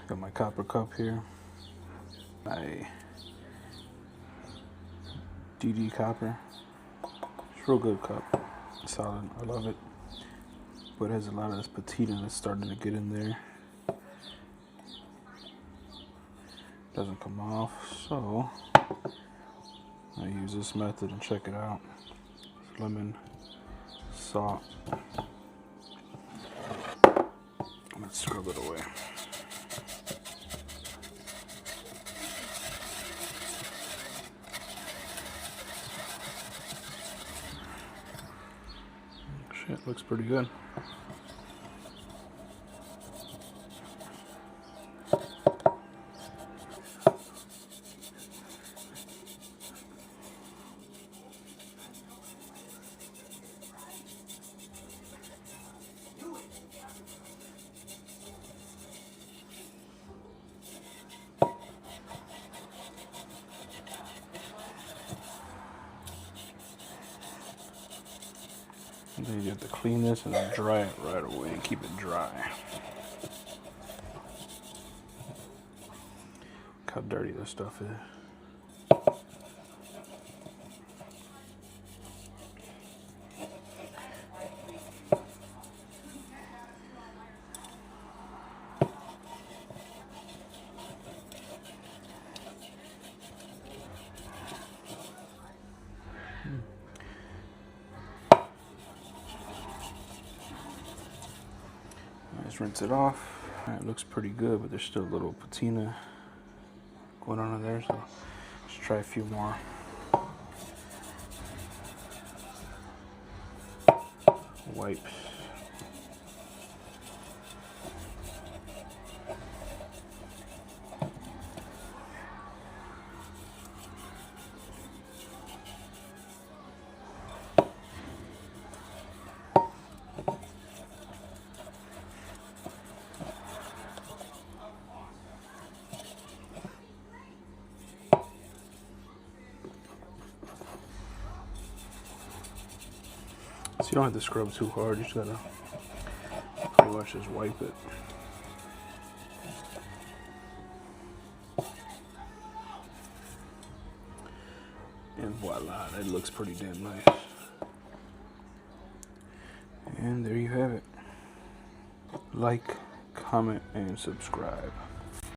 Got my copper cup here. My Dede Copper. It's a real good cup. It's solid. I love it. But it has a lot of this patina that's starting to get in there. Doesn't come off, so I use this method and check it out. Lemon, salt. Let's scrub it away. Shit, looks pretty good. And then you have to clean this and then dry it right away and keep it dry. Look how dirty this stuff is. Let's rinse it off. It looks pretty good, but there's still a little patina going on in there, so let's try a few more. Wipes. So you don't have to scrub too hard, you just gotta pretty much just wipe it. And voila, that looks pretty damn nice. And there you have it. Like, comment, and subscribe.